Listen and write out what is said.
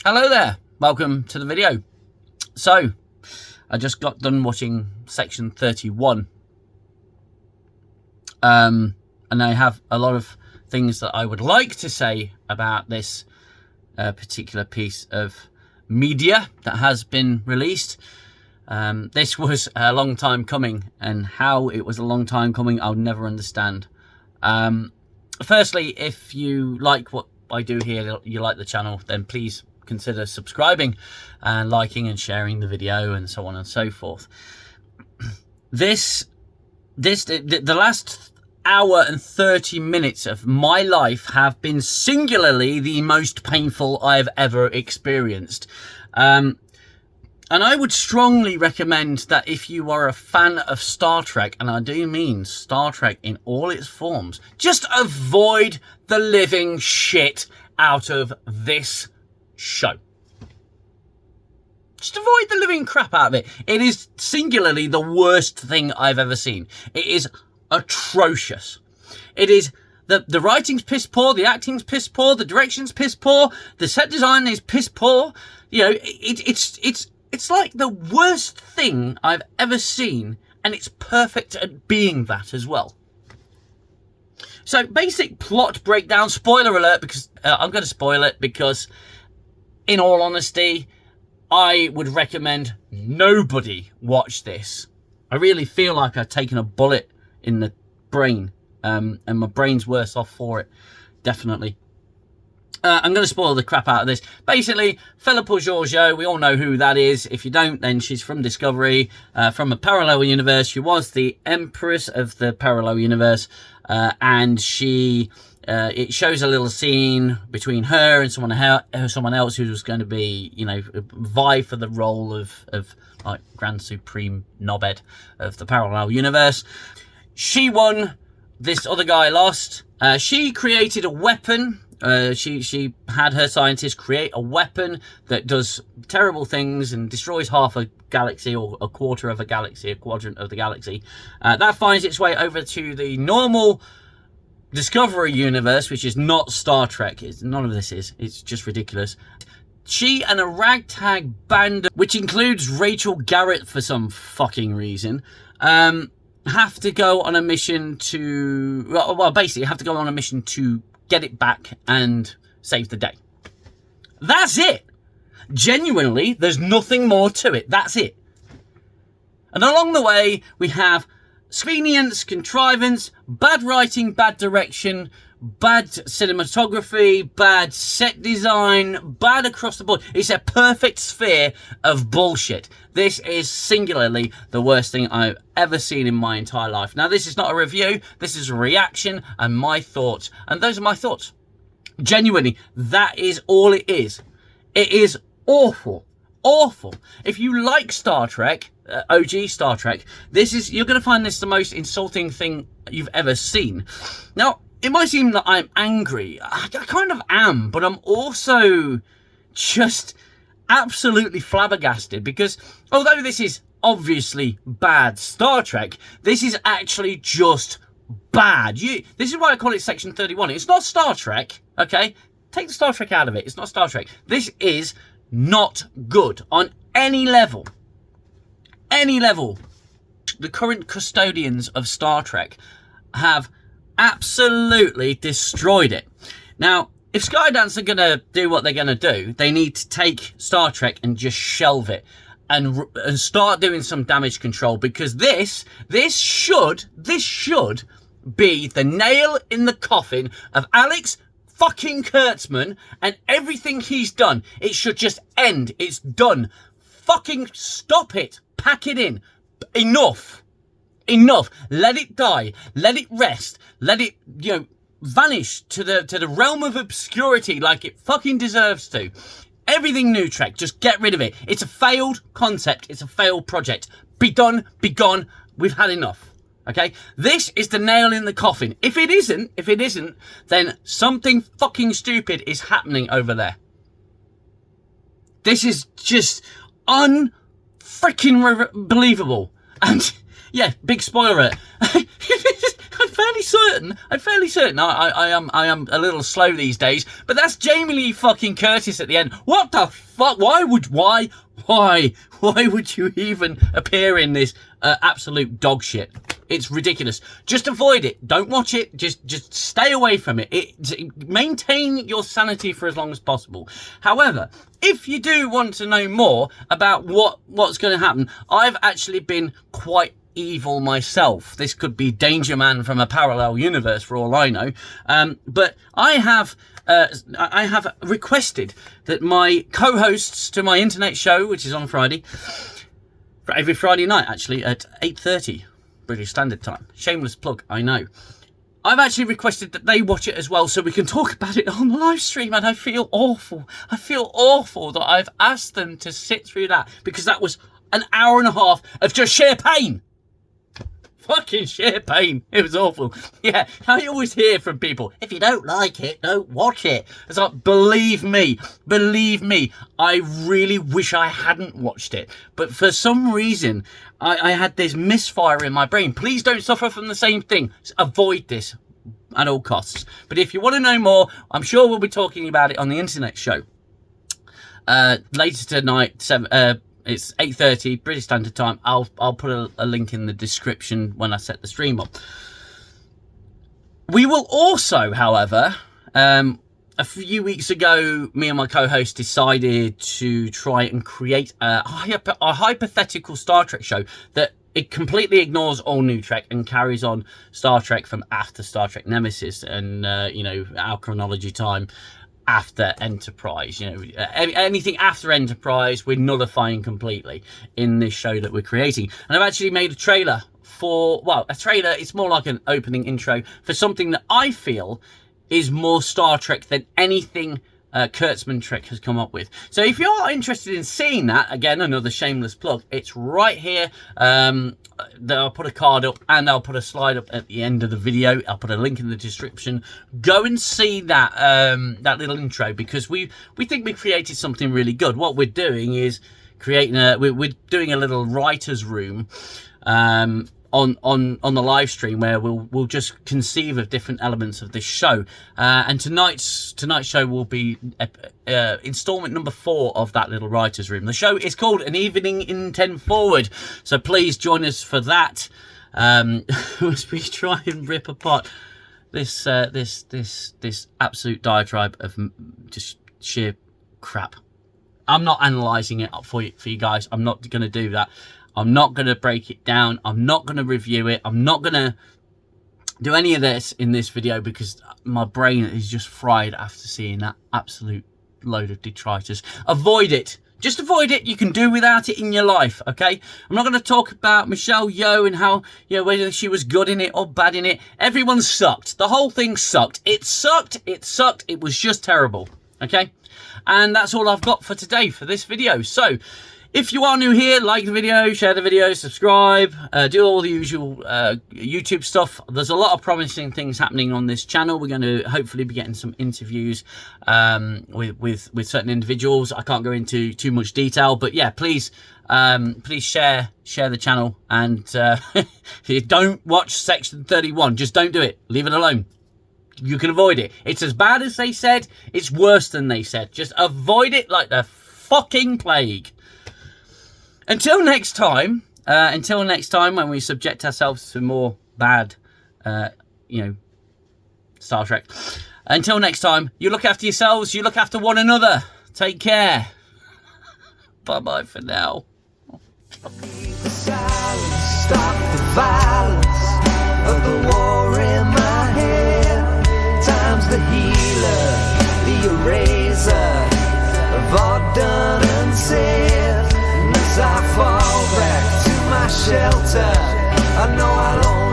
Hello there, welcome to the video. So, I just got done watching section 31. And I have a lot of things that I would like to say about this particular piece of media that has been released. This was a long time coming, and how it was a long time coming, I'll never understand. Firstly, if you like what I do here, you like the channel, then please consider subscribing and liking and sharing the video and so on and so forth. The last hour and 30 minutes of my life have been singularly the most painful I've ever experienced. And I would strongly recommend that if you are a fan of Star Trek, and I do mean Star Trek in all its forms, just avoid the living shit out of this show. Just avoid the living crap out of it. It is singularly the worst thing I've ever seen. It is atrocious. It is the writing's piss poor, the acting's piss poor, the direction's piss poor, the set design is piss poor. You know, it's like the worst thing I've ever seen, and it's perfect at being that as well. So, basic plot breakdown, spoiler alert, because I'm going to spoil it, because in all honesty, I would recommend nobody watch this. I really feel like I've taken a bullet in the brain, and my brain's worse off for it, definitely. I'm going to spoil the crap out of this. Basically, Philippa Georgiou, we all know who that is. If you don't, then she's from Discovery, from a parallel universe. She was the Empress of the parallel universe, and she... it shows a little scene between her and someone else who was going to be, you know, vie for the role of like Grand Supreme Knobhead of the parallel universe. She won. This other guy lost. She created a weapon. She had her scientists create a weapon that does terrible things and destroys half a galaxy, or a quarter of a galaxy, a quadrant of the galaxy. That finds its way over to the normal Discovery universe, which is not Star Trek. None of this is. It's just ridiculous. She and a ragtag band, which includes Rachel Garrett for some fucking reason, have to go on a mission to... Well, basically have to go on a mission to get it back and save the day. That's it. Genuinely, there's nothing more to it. That's it. And along the way, we have convenience, contrivance, bad writing, bad direction, bad cinematography, bad set design, bad across the board. It's a perfect sphere of bullshit. This is singularly the worst thing I've ever seen in my entire life. Now, this is not a review. This is a reaction and my thoughts. And those are my thoughts. Genuinely, that is all it is. It is awful. Awful. If you like Star Trek, OG Star Trek, you're going to find this the most insulting thing you've ever seen. Now, it might seem that I'm angry. I kind of am, but I'm also just absolutely flabbergasted, because although this is obviously bad Star Trek, this is actually just bad. This is why I call it Section 31. It's not Star Trek, okay? Take the Star Trek out of it. It's not Star Trek. This is not good on any level. Any level. The current custodians of Star Trek have absolutely destroyed it. Now, if Skydance are going to do what they're going to do, they need to take Star Trek and just shelve it and start doing some damage control, because this should be the nail in the coffin of Alex fucking Kurtzman and everything he's done. It should just end. It's done. Fucking stop it. Pack it in. Enough. Enough. Let it die. Let it rest. Let it, vanish to the realm of obscurity like it fucking deserves to. Everything new Trek, just get rid of it. It's a failed concept. It's a failed project. Be done. Be gone. We've had enough. Okay, this is the nail in the coffin. If it isn't, then something fucking stupid is happening over there. This is just unfreaking believable. And yeah, big spoiler alert. I fairly certain. I am a little slow these days, but that's Jamie Lee fucking Curtis at the end. What the fuck? Why would you even appear in this absolute dog shit? It's ridiculous. Just avoid it. Don't watch it. Just stay away from it. Maintain your sanity for as long as possible. However, if you do want to know more about what's going to happen, I've actually been quite evil myself. This could be Danger Man from a parallel universe for all I know. But I have requested that my co-hosts to my internet show, which is on Friday, every Friday night actually at 8:30 British Standard Time. Shameless plug, I know. I've actually requested that they watch it as well so we can talk about it on the live stream, and I feel awful. I feel awful that I've asked them to sit through that, because that was an hour and a half of just sheer pain. Fucking sheer pain. It was awful. Yeah, I always hear from people, if you don't like it, don't watch it. It's like, believe me, I really wish I hadn't watched it. But for some reason, I had this misfire in my brain. Please don't suffer from the same thing. Avoid this at all costs. But if you want to know more, I'm sure we'll be talking about it on the internet show. Later tonight, it's 8:30 British Standard Time. I'll put a link in the description when I set the stream up. We will also, however, a few weeks ago, me and my co-host decided to try and create a hypothetical Star Trek show that it completely ignores all new Trek and carries on Star Trek from after Star Trek Nemesis and our chronology time after Enterprise. Anything after Enterprise we're nullifying completely in this show that we're creating. And I've actually made a trailer for, well, a trailer, it's more like an opening intro for something that I feel is more Star Trek than anything Kurtzman Trek has come up with. So if you're interested in seeing that, again, another shameless plug, it's right here. I'll put a card up and I'll put a slide up at the end of the video. I'll put a link in the description. Go and see that that little intro, because we think we created something really good. What we're doing is creating we're doing a little writer's room on the live stream where we'll just conceive of different elements of this show, and tonight's show will be installment number 4 of that little writer's room. The show is called An Evening in 10 Forward, so please join us for that as we try and rip apart this absolute diatribe of just sheer crap. I'm not analysing it for you guys. I'm not going to do that. I'm not going to break it down. I'm not going to review it. I'm not going to do any of this in this video because my brain is just fried after seeing that absolute load of detritus. Avoid it. Just avoid it. You can do without it in your life, okay? I'm not going to talk about Michelle Yeoh and how, whether she was good in it or bad in it. Everyone sucked. The whole thing sucked. It sucked. It sucked. It was just terrible, okay? And that's all I've got for today for this video. So, if you are new here, like the video, share the video, subscribe, do all the usual YouTube stuff. There's a lot of promising things happening on this channel. We're going to hopefully be getting some interviews with certain individuals. I can't go into too much detail, but yeah, please share the channel, and if you don't watch Section 31, just don't do it. Leave it alone. You can avoid it. It's as bad as they said. It's worse than they said. Just avoid it like the fucking plague. Until next time when we subject ourselves to more bad, Star Trek. Until next time, you look after yourselves, you look after one another. Take care. Bye-bye for now. Stop the violence of the war in my head. Time's the healer, the eraser of all done and said. As I fall back to my shelter, I know I'll only